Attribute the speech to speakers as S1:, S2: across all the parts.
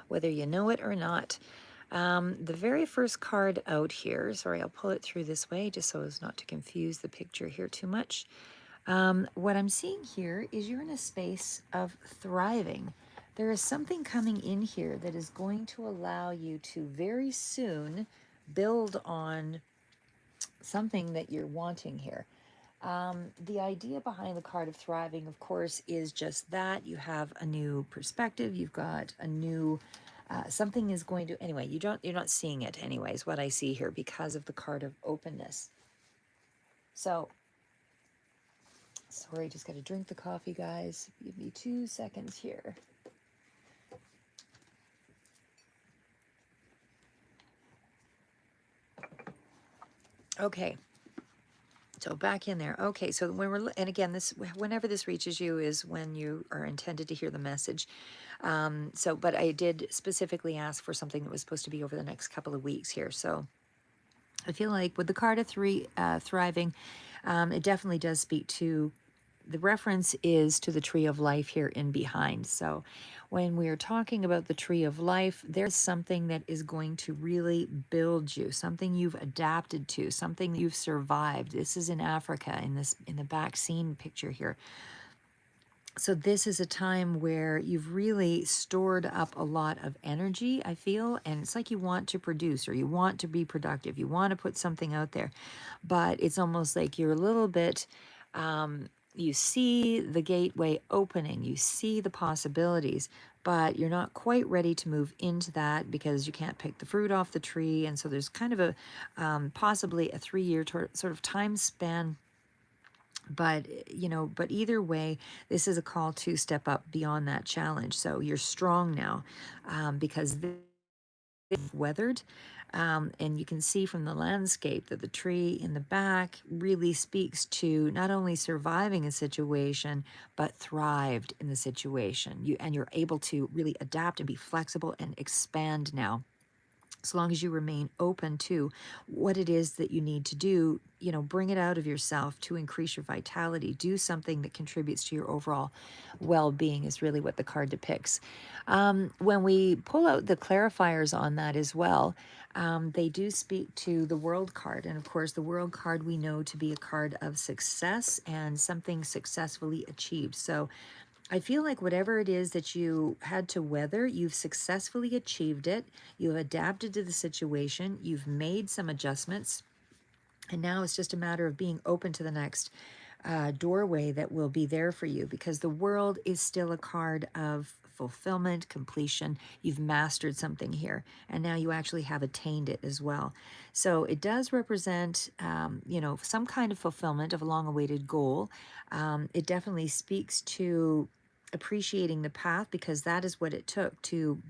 S1: whether you know it or not. The very first card out here, sorry, I'll pull it through this way just so as not to confuse the picture here too much. What I'm seeing here is you're in a space of thriving. There is something coming in here that is going to allow you to very soon build on something that you're wanting here. The idea behind the card of thriving, of course, is just that you have a new perspective. You've got a new something is going to anyway. You're not seeing it anyways. What I see here because of the card of openness. So sorry, just got to drink the coffee, guys. Give me 2 seconds here. Okay. So back in there. Okay, so when we're, and again, this, whenever this reaches you is when you are intended to hear the message. But I did specifically ask for something that was supposed to be over the next couple of weeks here. So I feel like with the card of thriving, it definitely does speak to, the reference is to the tree of life here in behind. So when we are talking about the tree of life, there's something that is going to really build you, something you've adapted to, something you've survived. This is in Africa in the back scene picture here. So this is a time where you've really stored up a lot of energy, I feel, and it's like you want to produce or you want to be productive. You want to put something out there, but it's almost like you're a little bit, you see the gateway opening, you see the possibilities, but you're not quite ready to move into that because you can't pick the fruit off the tree. And so there's kind of a possibly a 3-year sort of time span, but but either way, this is a call to step up beyond that challenge. So you're strong now, because they've weathered, and you can see from the landscape that the tree in the back really speaks to not only surviving a situation but thrived in the situation. You're able to really adapt and be flexible and expand now, as long as you remain open to what it is that you need to do. Bring it out of yourself to increase your vitality. Do something that contributes to your overall well-being is really what the card depicts. When we pull out the clarifiers on that as well, they do speak to the world card. And of course, the world card we know to be a card of success and something successfully achieved. So I feel like whatever it is that you had to weather, you've successfully achieved it. You've adapted to the situation. You've made some adjustments. And now it's just a matter of being open to the next doorway that will be there for you, because the world is still a card of fulfillment, completion. You've mastered something here, and now you actually have attained it as well. So it does represent, some kind of fulfillment of a long-awaited goal. It definitely speaks to appreciating the path, because that is what it took to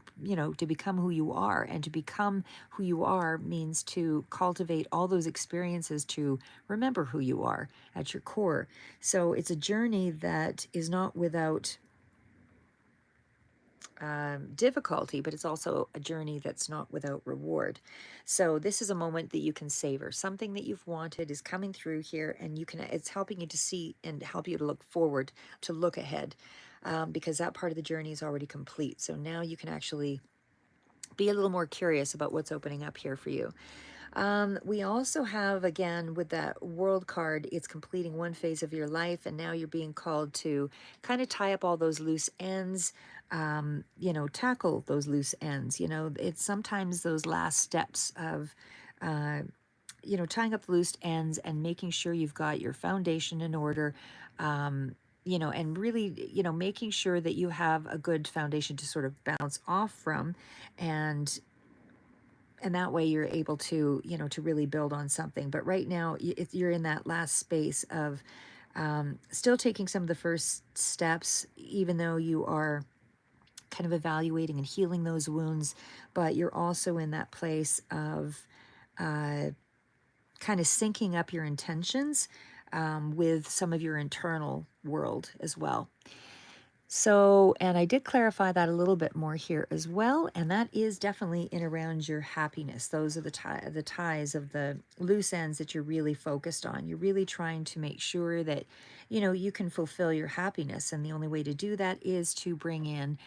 S1: to become who you are. And to become who you are means to cultivate all those experiences to remember who you are at your core. So it's a journey that is not without difficulty, but it's also a journey that's not without reward. So this is a moment that you can savor. Something that you've wanted is coming through here, and it's helping you to see and help you to look forward, to look ahead, because that part of the journey is already complete. So now you can actually be a little more curious about what's opening up here for you. We also have, again, with that world card, it's completing one phase of your life, and now you're being called to kind of tie up all those loose ends, tackle those loose ends. It's sometimes those last steps of, tying up the loose ends and making sure you've got your foundation in order. And really, making sure that you have a good foundation to sort of bounce off from, and that way you're able to to really build on something. But right now you're in that last space of still taking some of the first steps, even though you are kind of evaluating and healing those wounds. But you're also in that place of kind of syncing up your intentions with some of your internal world as well. So, and I did clarify that a little bit more here as well, and that is definitely in around your happiness. Those are the ties of the loose ends that you're really focused on. You're really trying to make sure that, you can fulfill your happiness, and the only way to do that is to bring in,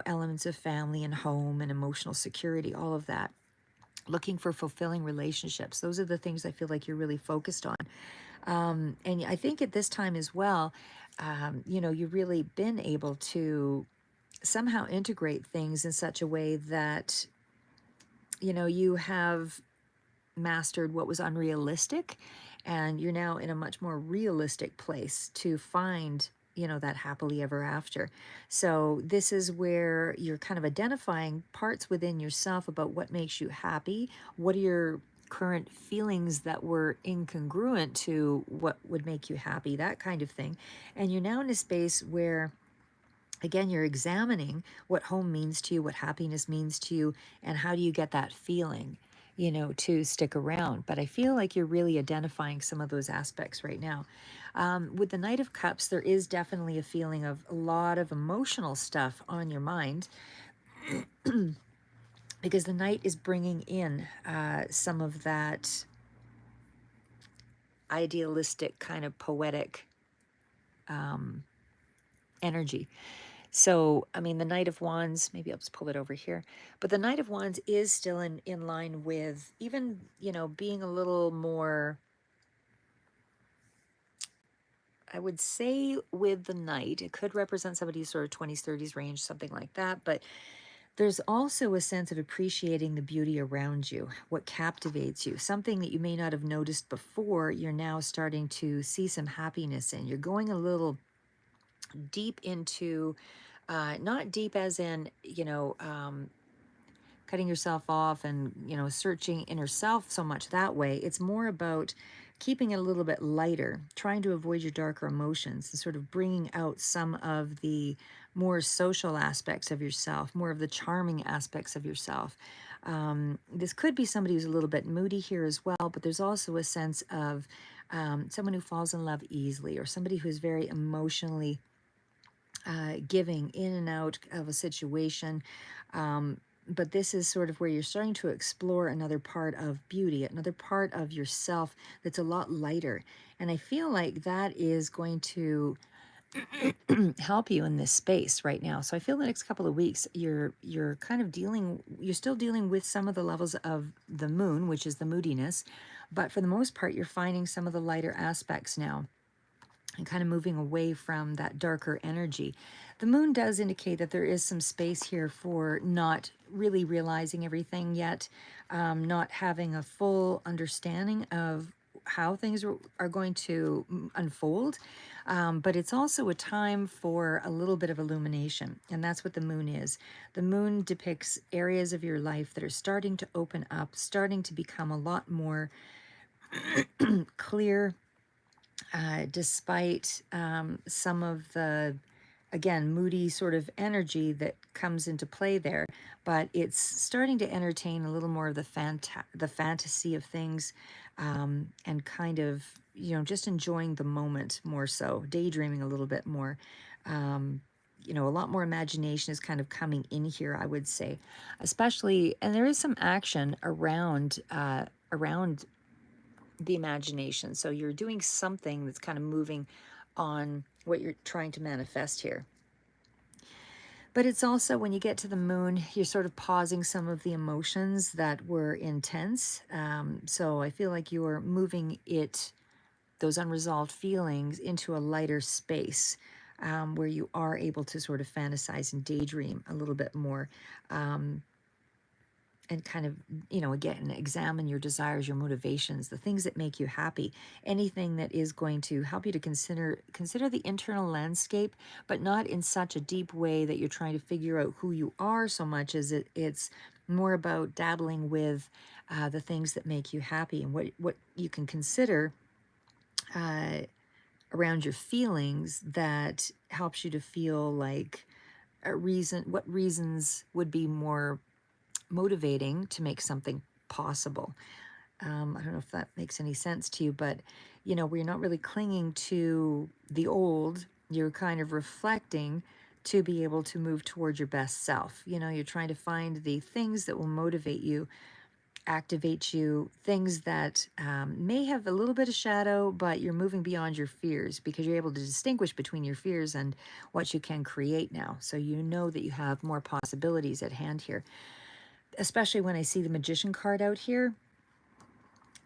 S1: elements of family and home and emotional security, all of that. Looking for fulfilling relationships. Those are the things I feel like you're really focused on. And I think at this time as well, you've really been able to somehow integrate things in such a way that, you have mastered what was unrealistic, and you're now in a much more realistic place to find, that happily ever after. So this is where you're kind of identifying parts within yourself about what makes you happy. What are your current feelings that were incongruent to what would make you happy, that kind of thing. And you're now in a space where, again, you're examining what home means to you, what happiness means to you, and how do you get that feeling, to stick around. But I feel like you're really identifying some of those aspects right now. With the Knight of Cups, there is definitely a feeling of a lot of emotional stuff on your mind, because the Knight is bringing in some of that idealistic, kind of poetic energy. So, I mean, the Knight of Wands, maybe I'll just pull it over here, but the Knight of Wands is still in line with even, being a little more, I would say with the Knight, it could represent somebody's sort of 20s, 30s range, something like that. But there's also a sense of appreciating the beauty around you, what captivates you, something that you may not have noticed before. You're now starting to see some happiness in. You're going a little deep into, not deep as in, cutting yourself off and, searching inner self so much that way. It's more about keeping it a little bit lighter, trying to avoid your darker emotions and sort of bringing out some of the more social aspects of yourself, more of the charming aspects of yourself. This could be somebody who's a little bit moody here as well, but there's also a sense of someone who falls in love easily, or somebody who's very emotionally giving in and out of a situation. But this is sort of where you're starting to explore another part of beauty, another part of yourself that's a lot lighter. And I feel like that is going to help you in this space right now. So I feel the next couple of weeks you're kind of you're still dealing with some of the levels of the moon, which is the moodiness, but for the most part you're finding some of the lighter aspects now and kind of moving away from that darker energy. The moon does indicate that there is some space here for not really realizing everything yet, not having a full understanding of how things are going to unfold. But it's also a time for a little bit of illumination, and that's what the moon is. The moon depicts areas of your life that are starting to open up, starting to become a lot more clear, despite some of the, again, moody sort of energy that comes into play there. But it's starting to entertain a little more of the fantasy of things, and kind of, just enjoying the moment more so, daydreaming a little bit more. A lot more imagination is kind of coming in here, I would say, especially, and there is some action around the imagination. So you're doing something that's kind of moving on what you're trying to manifest here. But it's also, when you get to the moon, you're sort of pausing some of the emotions that were intense. So I feel like you're moving those unresolved feelings into a lighter space, where you are able to sort of fantasize and daydream a little bit more. And kind of, again, examine your desires, your motivations, the things that make you happy, anything that is going to help you to consider the internal landscape, but not in such a deep way that you're trying to figure out who you are so much as it's more about dabbling with the things that make you happy, and what you can consider around your feelings that helps you to feel like what reasons would be more motivating to make something possible. I don't know if that makes any sense to you, but we're not really clinging to the old, you're kind of reflecting to be able to move towards your best self. You know, you're trying to find the things that will motivate you, activate you, things that may have a little bit of shadow, but you're moving beyond your fears because you're able to distinguish between your fears and what you can create now. So you know that you have more possibilities at hand here, especially when I see the Magician card out here.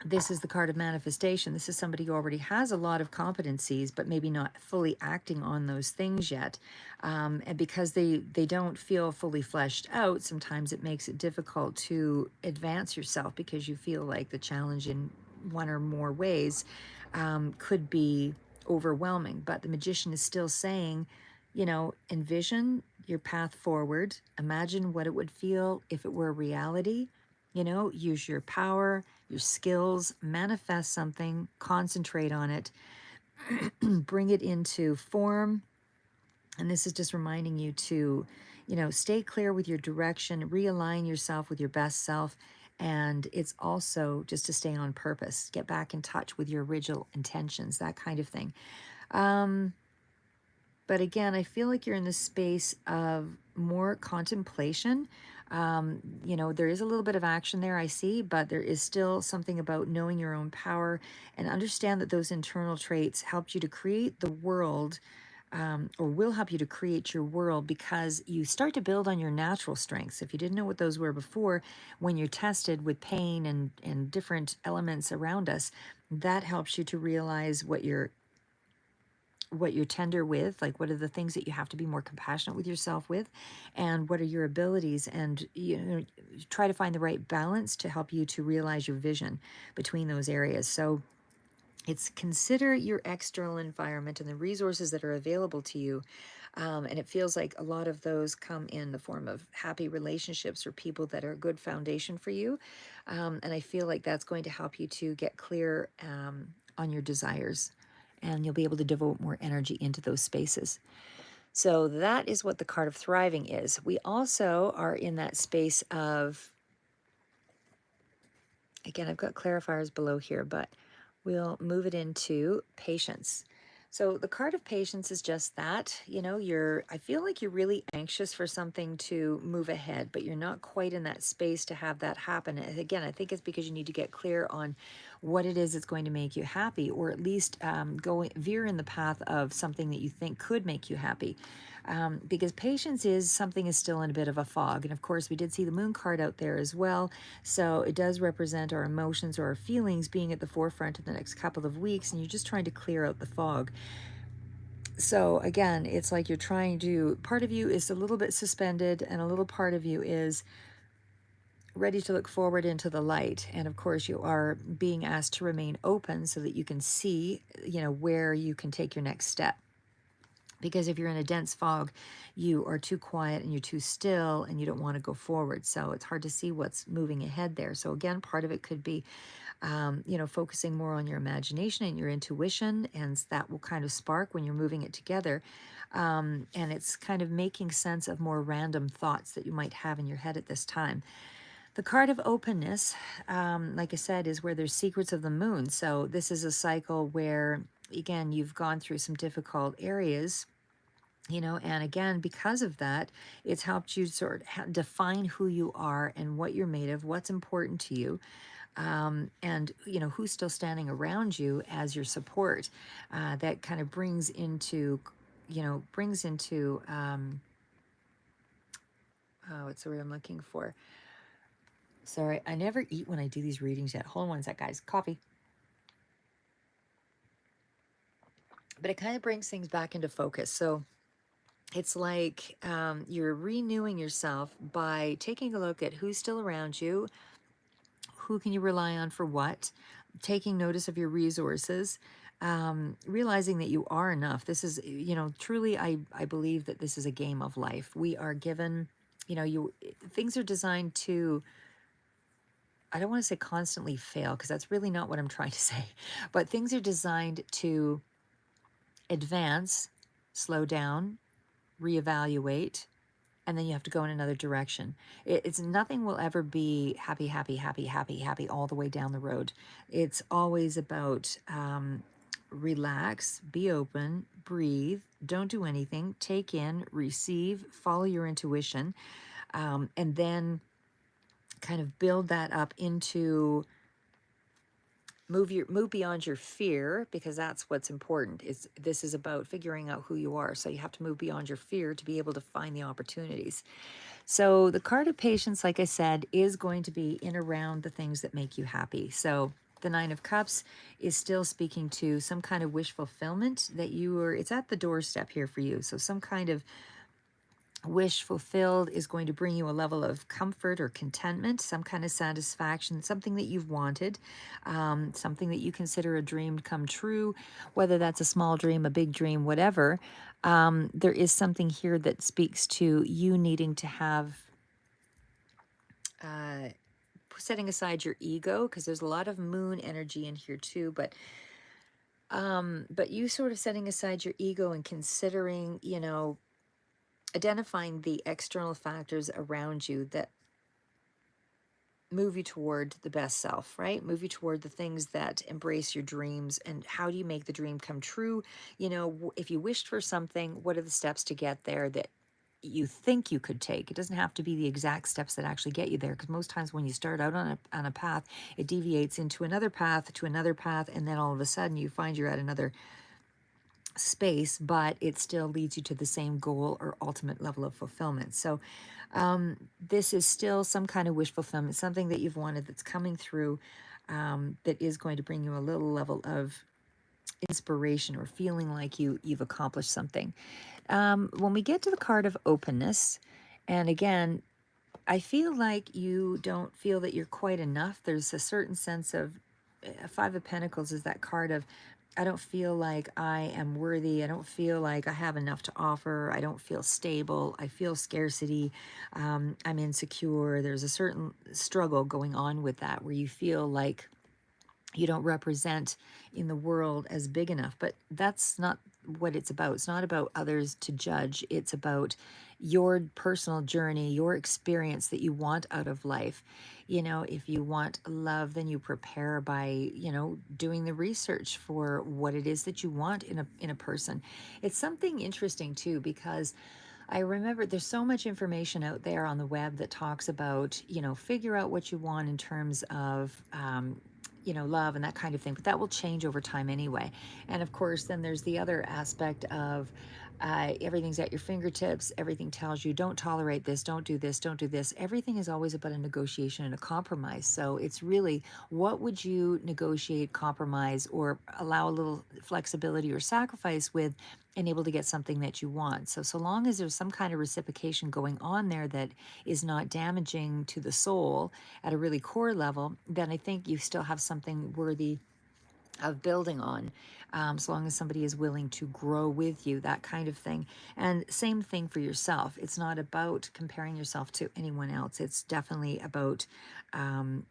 S1: This is the card of manifestation. This is somebody who already has a lot of competencies, but maybe not fully acting on those things yet. And because they don't feel fully fleshed out, sometimes it makes it difficult to advance yourself because you feel like the challenge in one or more ways could be overwhelming. But the Magician is still saying, you know, envision your path forward. Imagine what it would feel if it were a reality. You know, use your power, your skills, manifest something, concentrate on it, bring it into form. And this is just reminding you to, you know, stay clear with your direction, realign yourself with your best self. And it's also just to stay on purpose, get back in touch with your original intentions, that kind of thing. But again, I feel like you're in the space of more contemplation. You know, there is a little bit of action there, I see, but there is still something about knowing your own power and understand that those internal traits helped you to create the world, or will help you to create your world because you start to build on your natural strengths. If you didn't know what those were before, when you're tested with pain and different elements around us, that helps you to realize what you're tender with, like what are the things that you have to be more compassionate with yourself with, and what are your abilities, and you know, try to find the right balance to help you to realize your vision between those areas. So it's consider your external environment and the resources that are available to you. And it feels like a lot of those come in the form of happy relationships or people that are a good foundation for you. And I feel like that's going to help you to get clear on your desires. And you'll be able to devote more energy into those spaces. So that is what the card of thriving is. We also are in that space of, again, I've got clarifiers below here, but we'll move it into patience. So the card of patience is just that, you know, I feel like you're really anxious for something to move ahead, but you're not quite in that space to have that happen. And again, I think it's because you need to get clear on what it is that's going to make you happy, or at least veer in the path of something that you think could make you happy. Because patience is something is still in a bit of a fog. And of course, we did see the moon card out there as well. So it does represent our emotions or our feelings being at the forefront in the next couple of weeks. And you're just trying to clear out the fog. So again, it's like you're trying to, part of you is a little bit suspended, and a little part of you is ready to look forward into the light. And of course, you are being asked to remain open so that you can see, you know, where you can take your next step. Because if you're in a dense fog, you are too quiet and you're too still and you don't want to go forward. So it's hard to see what's moving ahead there. So again, part of it could be, you know, focusing more on your imagination and your intuition, and that will kind of spark when you're moving it together. And it's kind of making sense of more random thoughts that you might have in your head at this time. The card of openness, like I said, is where there's secrets of the moon. So this is a cycle where, again, you've gone through some difficult areas, you know, and again, because of that, it's helped you sort of define who you are and what you're made of, what's important to you, and you know who's still standing around you as your support. That kind of brings into, oh, what's the word I'm looking for? Sorry, I never eat when I do these readings yet. Hold on one sec, guys. Coffee. But it kind of brings things back into focus. So it's like you're renewing yourself by taking a look at who's still around you, who can you rely on for what, taking notice of your resources, realizing that you are enough. This is, you know, truly, I believe that this is a game of life. We are given, you know, things are designed to, I don't want to say constantly fail, because that's really not what I'm trying to say, but things are designed to advance, slow down, reevaluate, and then you have to go in another direction. It's nothing will ever be happy, happy, happy, happy, happy all the way down the road. It's always about relax, be open, breathe, don't do anything, take in, receive, follow your intuition, and then kind of build that up into move beyond your fear, because that's what's important. This is about figuring out who you are. So you have to move beyond your fear to be able to find the opportunities. So the card of patience, like I said, is going to be in around the things that make you happy. So the Nine of Cups is still speaking to some kind of wish fulfillment that it's at the doorstep here for you. So some kind of wish fulfilled is going to bring you a level of comfort or contentment, some kind of satisfaction, something that you've wanted, something that you consider a dream come true, whether that's a small dream, a big dream, whatever. There is something here that speaks to you needing to have setting aside your ego, because there's a lot of moon energy in here too, but you sort of setting aside your ego and considering, identifying the external factors around you that move you toward the best self, right? Move you toward the things that embrace your dreams. And how do you make the dream come true? If you wished for something, what are the steps to get there that you think you could take? It doesn't have to be the exact steps that actually get you there, because most times when you start out on a path, it deviates into another path, to another path, and then all of a sudden you find you're at another space, but it still leads you to the same goal or ultimate level of fulfillment. So this is still some kind of wish fulfillment, something that you've wanted that's coming through, that is going to bring you a little level of inspiration or feeling like you've accomplished something. When we get to the card of openness, and again, I feel like you don't feel that you're quite enough. There's a certain sense of Five of Pentacles is that card of, I don't feel like I am worthy. I don't feel like I have enough to offer. I don't feel stable. I feel scarcity. I'm insecure. There's a certain struggle going on with that, where you feel like you don't represent in the world as big enough. But that's not what it's about. It's not about others to judge. It's about your personal journey, your experience that you want out of life. If you want love, then you prepare by, doing the research for what it is that you want in a person. It's something interesting too, because I remember there's so much information out there on the web that talks about, figure out what you want in terms of, love and that kind of thing, but that will change over time anyway. And of course, then there's the other aspect of everything's at your fingertips. Everything tells you, don't tolerate this, don't do this, don't do this. Everything is always about a negotiation and a compromise. So it's really, what would you negotiate, compromise, or allow a little flexibility or sacrifice with, and able to get something that you want. So long as there's some kind of reciprocation going on there that is not damaging to the soul at a really core level, then I think you still have something worthy of building on, so long as somebody is willing to grow with you, that kind of thing. And same thing for yourself. It's not about comparing yourself to anyone else. It's definitely about,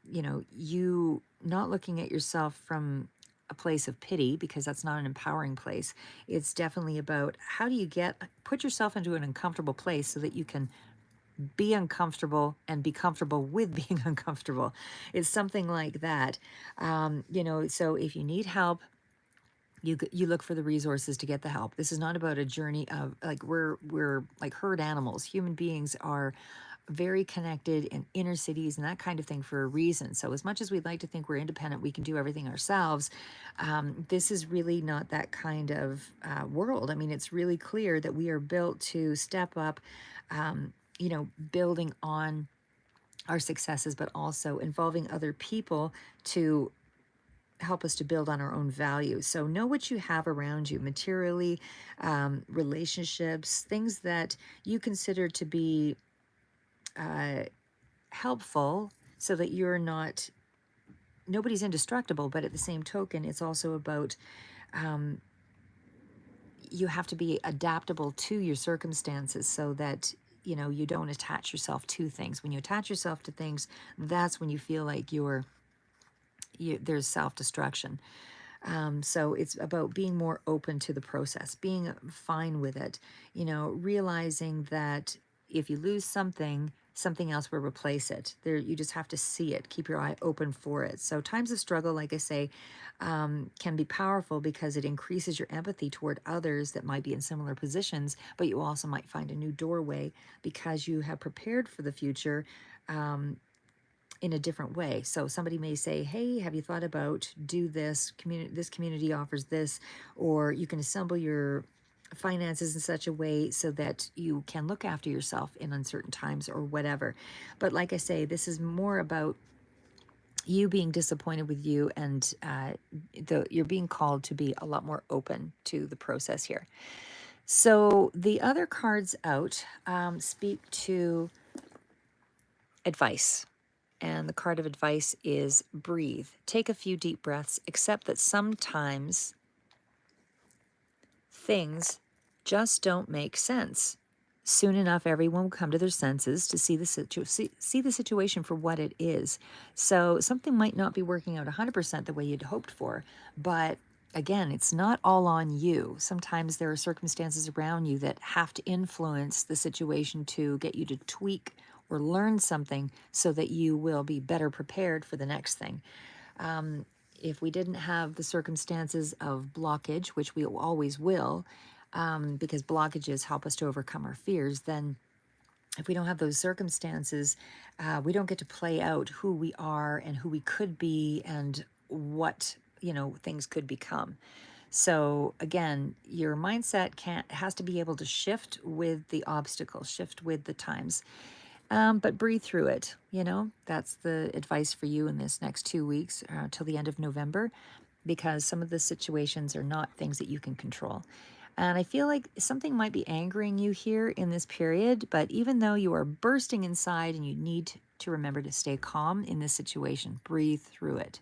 S1: you not looking at yourself from a place of pity, because that's not an empowering place. It's definitely about, how do you put yourself into an uncomfortable place so that you can be uncomfortable and be comfortable with being uncomfortable. It's something like that. So if you need help, you look for the resources to get the help. This is not about a journey of, like, we're like herd animals. Human beings are very connected in inner cities and that kind of thing for a reason. So as much as we'd like to think we're independent, we can do everything ourselves, this is really not that kind of world. I mean, it's really clear that we are built to step up, building on our successes, but also involving other people to help us to build on our own values. So know what you have around you materially, relationships, things that you consider to be helpful, so that nobody's indestructible. But at the same token, it's also about, you have to be adaptable to your circumstances, so that you don't attach yourself to things. When you attach yourself to things, that's when you feel like there's self-destruction. So it's about being more open to the process, being fine with it, realizing that if you lose something, something else will replace it. There, you just have to see it. Keep your eye open for it. So times of struggle, like I say, can be powerful because it increases your empathy toward others that might be in similar positions, but you also might find a new doorway because you have prepared for the future in a different way. So somebody may say, hey, have you thought about do this? This community offers this, or you can assemble your finances in such a way so that you can look after yourself in uncertain times or whatever. But like I say, this is more about you being disappointed with you, and you're being called to be a lot more open to the process here. So the other cards out speak to advice. And the card of advice is breathe. Take a few deep breaths. Accept that sometimes things just don't make sense. Soon enough, everyone will come to their senses to see see the situation for what it is. So something might not be working out 100% the way you'd hoped for, but again, it's not all on you. Sometimes there are circumstances around you that have to influence the situation to get you to tweak or learn something so that you will be better prepared for the next thing. If we didn't have the circumstances of blockage, which we always will, because blockages help us to overcome our fears, then if we don't have those circumstances, we don't get to play out who we are and who we could be and what, things could become. So again, your mindset has to be able to shift with the obstacles, shift with the times. But breathe through it. That's the advice for you in this next 2 weeks till the end of November, because some of the situations are not things that you can control. And I feel like something might be angering you here in this period, but even though you are bursting inside and you need to remember to stay calm in this situation, breathe through it.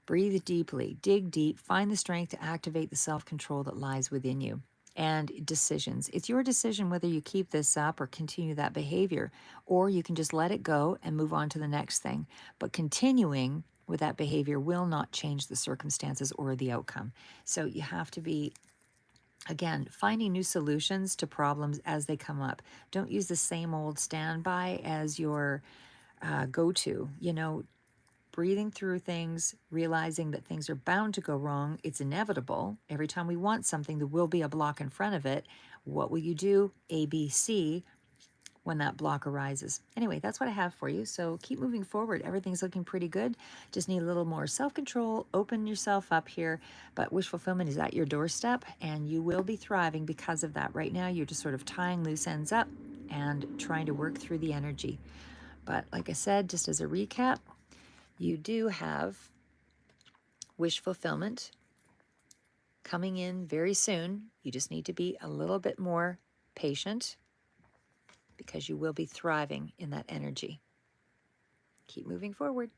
S1: Breathe deeply, dig deep, find the strength to activate the self control that lies within you. And decisions. It's your decision whether you keep this up or continue that behavior, or you can just let it go and move on to the next thing. But continuing with that behavior will not change the circumstances or the outcome. So you have to be, again, finding new solutions to problems as they come up. Don't use the same old standby as your go to. Breathing through things, realizing that things are bound to go wrong. It's inevitable. Every time we want something, there will be a block in front of it. What will you do? A, B, C when that block arises. Anyway, that's what I have for you. So keep moving forward. Everything's looking pretty good. Just need a little more self-control. Open yourself up here. But wish fulfillment is at your doorstep, and you will be thriving because of that. Right now, you're just sort of tying loose ends up and trying to work through the energy. But like I said, just as a recap, you do have wish fulfillment coming in very soon. You just need to be a little bit more patient because you will be thriving in that energy. Keep moving forward.